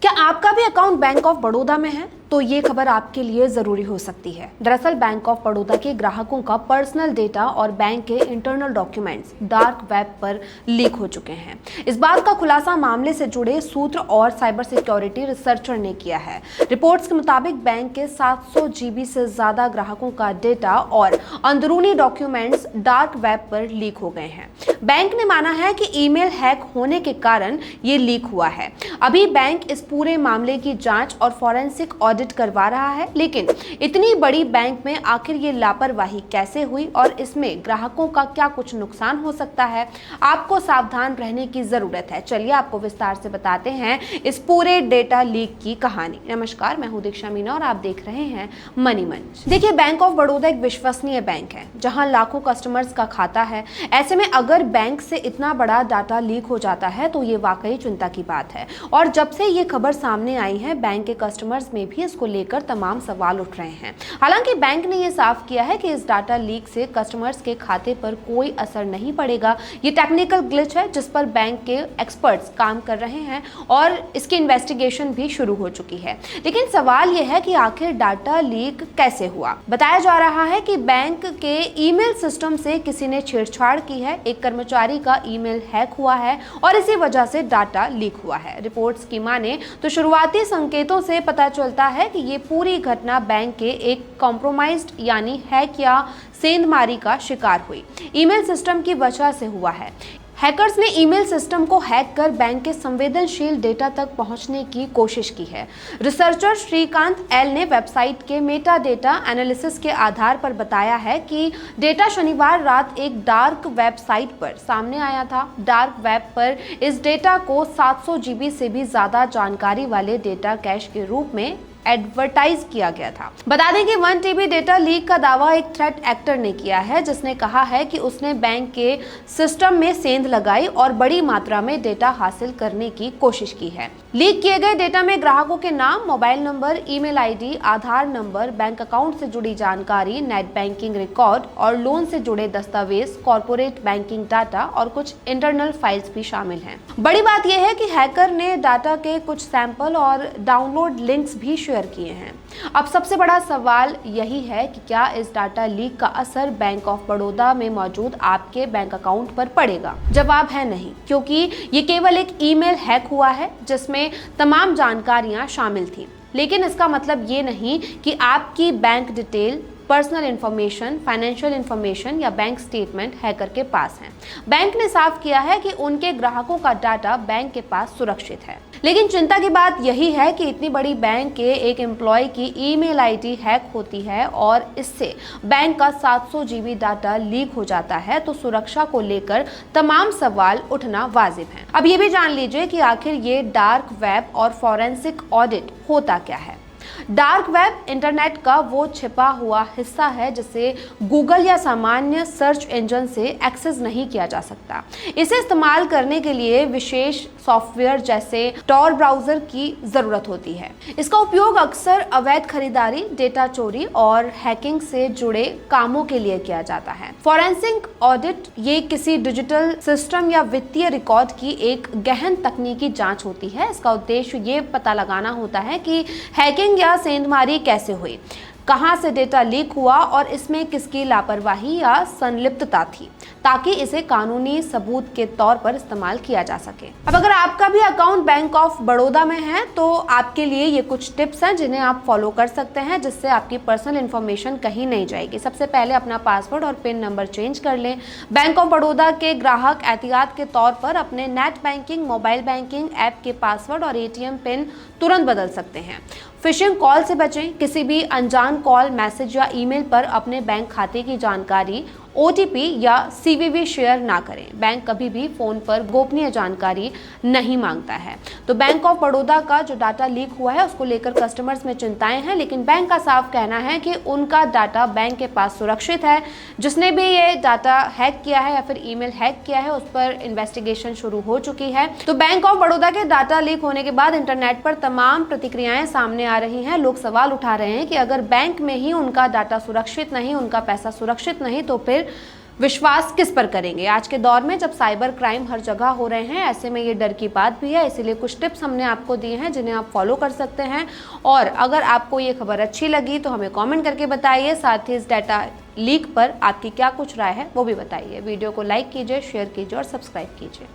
क्या आपका भी अकाउंट बैंक ऑफ बड़ौदा में है? तो ये खबर आपके लिए जरूरी हो सकती है। दरअसल बैंक ऑफ बड़ौदा के ग्राहकों का पर्सनल डेटा और बैंक के इंटरनल डॉक्यूमेंट्स डार्क वेब पर लीक हो चुके हैं। इस बात का खुलासा मामले से जुड़े सूत्र और साइबर सिक्योरिटी रिसर्चर ने किया है। रिपोर्ट्स के मुताबिक बैंक के 700 GB से ज्यादा ग्राहकों का डेटा और अंदरूनी डॉक्यूमेंट्स डार्क वेब पर लीक हो गए हैं। बैंक ने माना है कि ईमेल हैक होने के कारण ये लीक हुआ है। अभी बैंक इस पूरे मामले की जांच और फॉरेंसिक ऑडिट करवा रहा है, लेकिन इतनी बड़ी बैंक में आखिर ये लापरवाही कैसे हुई और इसमें ग्राहकों का क्या कुछ नुकसान हो सकता है, आपको सावधान रहने की जरूरत है। चलिए आपको विस्तार से बताते हैं इस पूरे डेटा लीक की कहानी। नमस्कार, मैं हूं दीक्षा मीना और आप देख रहे हैं मनी मंच। देखिए, बैंक ऑफ बड़ौदा एक विश्वसनीय बैंक है जहां लाखों कस्टमर्स का खाता है। ऐसे में अगर बैंक से इतना बड़ा डाटा लीक हो जाता है तो ये वाकई चिंता की बात है। और जब से ये खबर सामने आई है, बैंक के कस्टमर्स में भी इसको लेकर तमाम सवाल उठ रहे हैं। हालांकि बैंक ने यह साफ किया है कि इस डाटा लीक से कस्टमर्स के खाते पर कोई असर नहीं पड़ेगा। ये टेक्निकल ग्लिच है जिस पर बैंक के एक्सपर्ट्स काम कर रहे हैं और इसकी इन्वेस्टिगेशन भी शुरू हो चुकी है। लेकिन सवाल यह है कि आखिर डाटा लीक कैसे हुआ। बताया जा रहा है कि बैंक के ईमेल सिस्टम से किसी ने छेड़छाड़ की है, एक कर्मचारी का ईमेल हैक हुआ है और इसी वजह से डाटा लीक हुआ है। रिपोर्ट्स की माने तो शुरुआती संकेतों से पता चलता है कि ये पूरी घटना बैंक के एक कॉम्प्रोमाइज्ड यानी हैक या सेंधमारी का शिकार हुई ईमेल सिस्टम की वजह से हुआ है। हैकर्स ने ईमेल सिस्टम को हैक कर बैंक के संवेदनशील डेटा तक पहुंचने की कोशिश की है। रिसर्चर श्रीकांत एल ने वेबसाइट के मेटा डेटा एनालिसिस के आधार पर बताया है कि डेटा शनिवार रात एक डार्क वेबसाइट पर सामने आया था। डार्क वेब पर इस डेटा को 700 GB से भी ज्यादा जानकारी वाले डेटा कैश के रूप में एडवर्टाइज किया गया था। बता दें कि 1 TB डेटा लीक का दावा एक थ्रेट एक्टर ने किया है, जिसने कहा है कि उसने बैंक के सिस्टम में सेंध लगाई और बड़ी मात्रा में डेटा हासिल करने की कोशिश की है। लीक किए गए डेटा में ग्राहकों के नाम, मोबाइल नंबर, ईमेल ID, आधार नंबर, बैंक अकाउंट से जुड़ी जानकारी, नेट बैंकिंग रिकॉर्ड और लोन से जुड़े दस्तावेज, कॉर्पोरेट बैंकिंग डाटा और कुछ इंटरनल फाइल्स भी शामिल हैं। बड़ी बात यह है कि हैकर ने डाटा के कुछ सैंपल और डाउनलोड लिंक्स भी शेयर किए हैं। अब सबसे बड़ा सवाल यही है कि क्या इस डाटा लीक का असर बैंक ऑफ बड़ौदा में मौजूद आपके बैंक अकाउंट पर पड़ेगा? जवाब है नहीं, क्योंकि ये केवल एक ईमेल हैक हुआ है जिसमें तमाम जानकारियां शामिल थी। लेकिन इसका मतलब ये नहीं कि आपकी bank detail, personal information, financial information या बैंक स्टेटमेंट हैकर के पास है। बैंक ने साफ किया है कि उनके ग्राहकों का डाटा बैंक के पास सुरक्षित है। लेकिन चिंता की बात यही है कि इतनी बड़ी बैंक के एक एम्प्लॉय की ईमेल ID हैक होती है और इससे बैंक का 700 GB डाटा लीक हो जाता है, तो सुरक्षा को लेकर तमाम सवाल उठना वाजिब है। अब ये भी जान लीजिए कि आखिर ये डार्क वेब और फॉरेंसिक ऑडिट होता क्या है। डार्क वेब इंटरनेट का वो छिपा हुआ हिस्सा है जिसे गूगल या सामान्य सर्च इंजन से एक्सेस नहीं किया जा सकता। इसे इस्तेमाल करने के लिए विशेष सॉफ्टवेयर जैसे टॉर ब्राउजर की जरूरत होती है। इसका उपयोग अक्सर अवैध खरीदारी, डेटा चोरी और हैकिंग से जुड़े कामों के लिए किया जाता है। फॉरेंसिक ऑडिट ये किसी डिजिटल सिस्टम या वित्तीय रिकॉर्ड की एक गहन तकनीकी जांच होती है। इसका उद्देश्य ये पता लगाना होता है कि हैकिंग या सेंधमारी कैसे हुई, कहां से डेटा लीक हुआ और इसमें किसकी लापरवाही या संलिप्तता थी, ताकि इसे कानूनी सबूत के तौर पर इस्तेमाल किया जा सके। अब अगर आपका भी अकाउंट बैंक ऑफ बड़ौदा में है तो आपके लिए ये कुछ टिप्स हैं जिन्हें आप फॉलो कर सकते हैं, जिससे आपकी पर्सनल इंफॉर्मेशन कहीं नहीं जाएगी। सबसे पहले अपना पासवर्ड और पिन नंबर चेंज कर लें। बैंक ऑफ बड़ौदा के ग्राहक एहतियात के तौर पर अपने net banking, mobile banking app के पासवर्ड और ATM पिन तुरंत बदल सकते हैं। फिशिंग कॉल से बचें। किसी भी अनजान कॉल, मैसेज या ईमेल पर अपने बैंक खाते की जानकारी, OTP या CVV शेयर ना करें। बैंक कभी भी फोन पर गोपनीय जानकारी नहीं मांगता है। तो बैंक ऑफ बड़ौदा का जो डाटा लीक हुआ है उसको लेकर कस्टमर्स में चिंताएं हैं, लेकिन बैंक का साफ कहना है कि उनका डाटा बैंक के पास सुरक्षित है। जिसने भी ये डाटा हैक किया है या फिर ईमेल हैक किया है उस पर इन्वेस्टिगेशन शुरू हो चुकी है। तो बैंक ऑफ बड़ौदा के डाटा लीक होने के बाद इंटरनेट पर तमाम प्रतिक्रियाएं सामने आ रही हैं। लोग सवाल उठा रहे हैं कि अगर बैंक में ही उनका डाटा सुरक्षित नहीं, उनका पैसा सुरक्षित नहीं, तो फिर विश्वास किस पर करेंगे? आज के दौर में जब साइबर क्राइम हर जगह हो रहे हैं, ऐसे में ये डर की बात भी है। इसीलिए कुछ टिप्स हमने आपको दिए हैं जिन्हें आप फॉलो कर सकते हैं। और अगर आपको ये खबर अच्छी लगी तो हमें कमेंट करके बताइए। साथ ही इस डाटा लीक पर आपकी क्या कुछ राय है वो भी बताइए। वीडियो को लाइक कीजिए, शेयर कीजिए और सब्सक्राइब कीजिए।